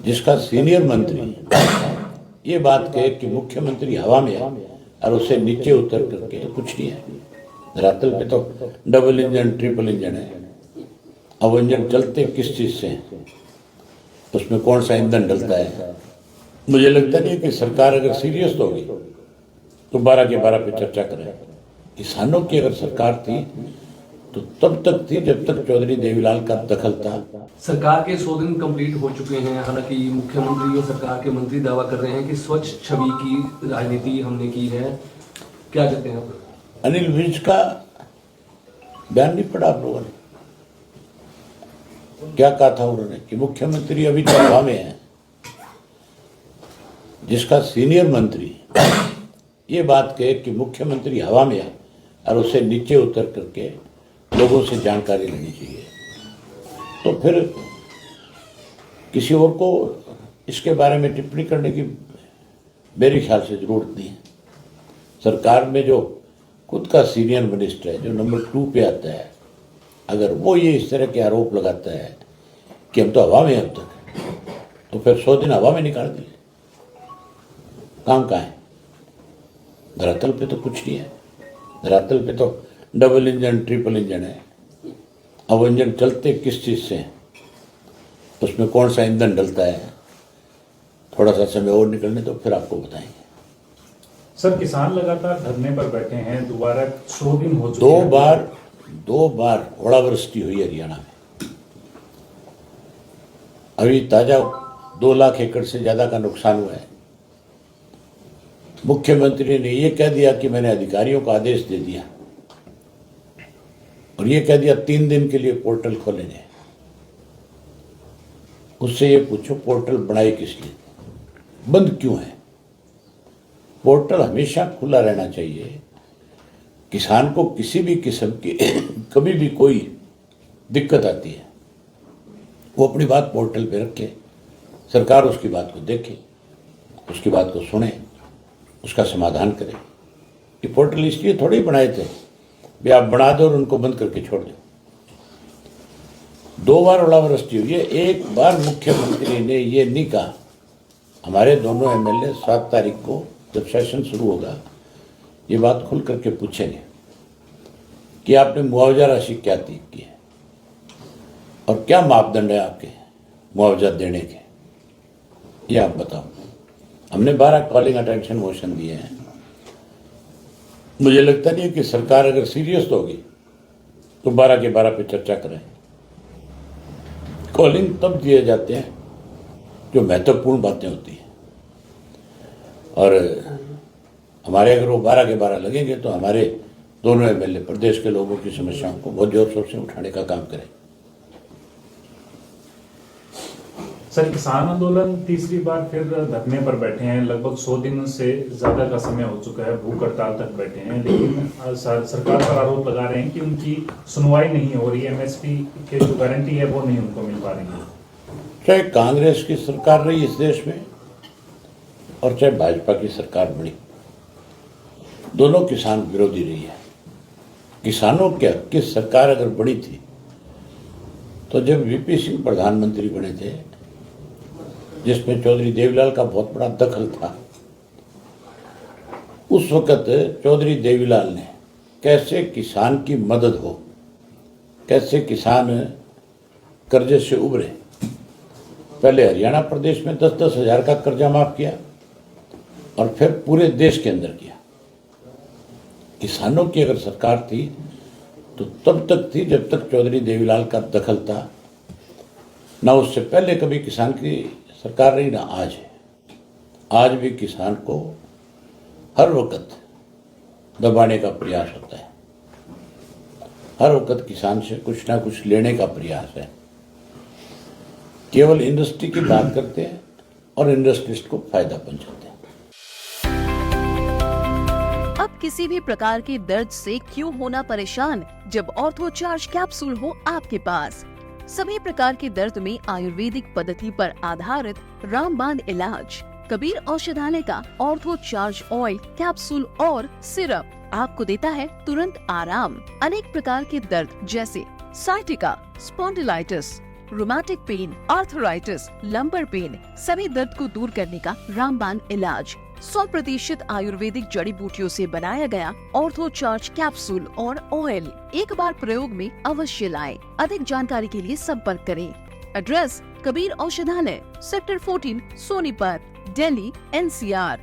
जिसका सीनियर मंत्री ये बात कहे कि मुख्यमंत्री हवा में है और उसे नीचे उतर करके कुछ नहीं है। धरातल पे तो डबल इंजन ट्रिपल इंजन है। अब इंजन चलते किस चीज से, उसमें कौन सा ईंधन डलता है। मुझे लगता नहीं है कि सरकार अगर सीरियस होगी तो 12 के 12 पे चर्चा करें। किसानों की अगर सरकार थी तो तब तक थी जब तक चौधरी देवीलाल का दखल था। सरकार के 100 दिन कंप्लीट हो चुके हैं। हालांकि मुख्यमंत्री और सरकार के मंत्री दावा कर रहे हैं कि स्वच्छ छवि की राजनीति हमने की है। क्या कहते हैं आप? अनिल विज का बयान नहीं पढ़ा आप लोगों ने? क्या कहा था उन्होंने कि मुख्यमंत्री अभी तक हवा में है। जिसका सीनियर मंत्री ये बात कहे कि मुख्यमंत्री हवा में है और उसे नीचे उतर करके लोगों से जानकारी लेनी चाहिए, तो फिर किसी और को इसके बारे में टिप्पणी करने की मेरे ख्याल से जरूरत नहीं है। सरकार में जो खुद का सीनियर मिनिस्टर है, जो नंबर 2 पे आता है, अगर वो ये इस तरह के आरोप लगाता है कि हम तो हवा में अब तक, तो फिर 100 दिन हवा में निकाल दिए। काम कहाँ है? धरातल पे तो कुछ नहीं है। धरातल पे तो डबल इंजन ट्रिपल इंजन है। अब इंजन चलते किस चीज से, उसमें कौन सा ईंधन डलता है, थोड़ा सा समय और निकलने तो फिर आपको बताएंगे। सर, किसान लगातार धरने पर बैठे हैं, दोबारा 100 दिन हो चुके हैं। दो बार ओलावृष्टि हुई हरियाणा में। अभी ताजा 2 लाख एकड़ से ज्यादा का नुकसान हुआ है। मुख्यमंत्री ने यह कह दिया कि मैंने अधिकारियों को आदेश दे दिया और यह कह दिया 3 दिन के लिए पोर्टल खोलेंगे। उससे ये पूछो पोर्टल बनाए किस लिए, बंद क्यों है? पोर्टल हमेशा खुला रहना चाहिए। किसान को किसी भी किस्म की कभी भी कोई दिक्कत आती है, वो अपनी बात पोर्टल पे रखे, सरकार उसकी बात को देखे, उसकी बात को सुने, उसका समाधान करे। ये पोर्टल इसलिए थोड़े ही बनाए थे भी आप बना दो और उनको बंद करके छोड़ दो। 2 बार ओलावृष्टि हुई है। एक बार मुख्यमंत्री ने ये नहीं कहा। हमारे दोनों एमएलए 7 तारीख को जब सेशन शुरू होगा ये बात खुल करके पूछेंगे कि आपने मुआवजा राशि क्या तय की है और क्या मापदंड है आपके मुआवजा देने के, ये आप बताओ। हमने 12 कॉलिंग अटेंशन मोशन दिए हैं। मुझे लगता नहीं है कि सरकार अगर सीरियस होगी तो 12 के 12 पे चर्चा करें। कॉलिंग तब दिए जाते हैं जो महत्वपूर्ण बातें होती हैं, और हमारे अगर वो 12 के 12 लगेंगे तो हमारे दोनों एमएलए प्रदेश के लोगों की समस्याओं को बहुत जोर शोर से उठाने का काम करें। सर, किसान आंदोलन तीसरी बार फिर धरने पर बैठे हैं। लगभग 100 दिन से ज्यादा का समय हो चुका है, भूख हड़ताल तक बैठे हैं, लेकिन सरकार पर आरोप लगा रहे हैं कि उनकी सुनवाई नहीं हो रही है। एमएसपी की जो गारंटी है वो नहीं उनको मिल पा रही है। चाहे कांग्रेस की सरकार रही इस देश में और चाहे भाजपा की सरकार बनी, दोनों किसान विरोधी रही है। किसानों के हक की सरकार अगर बड़ी थी तो जब वीपी सिंह प्रधानमंत्री बने थे, जिसमें चौधरी देवीलाल का बहुत बड़ा दखल था, उस वक्त चौधरी देवीलाल ने कैसे किसान की मदद हो, कैसे किसान कर्जे से उभरे। पहले हरियाणा प्रदेश में 10-10 हजार का कर्जा माफ किया और फिर पूरे देश के अंदर किया। किसानों की अगर सरकार थी तो तब तक थी जब तक चौधरी देवीलाल का दखल था। ना उससे पहले कभी किसान की सरकार रही, ना आज है। आज भी किसान को हर वक्त दबाने का प्रयास होता है, हर वक्त किसान से कुछ ना कुछ लेने का प्रयास है। केवल इंडस्ट्री की बात करते हैं और इंडस्ट्रिस्ट को फायदा पहुंचाते हैं। अब किसी भी प्रकार के दर्द से क्यों होना परेशान, जब ऑर्थो चार्ज कैप्सूल हो आपके पास। सभी प्रकार के दर्द में आयुर्वेदिक पद्धति पर आधारित रामबाण इलाज। कबीर औषधालय का ऑर्थो चार्ज ऑयल, कैप्सूल और सिरप आपको देता है तुरंत आराम। अनेक प्रकार के दर्द जैसे sciatica, spondylitis, rheumatic pain, arthritis, lumbar pain, सभी दर्द को दूर करने का रामबाण इलाज। 100% आयुर्वेदिक जड़ी बूटियों से बनाया गया ऑर्थो चार्ज कैप्सूल और ऑयल एक बार प्रयोग में अवश्य लाएं। अधिक जानकारी के लिए संपर्क करें। एड्रेस: कबीर औषधालय, सेक्टर 14, सोनीपत, दिल्ली, NCR।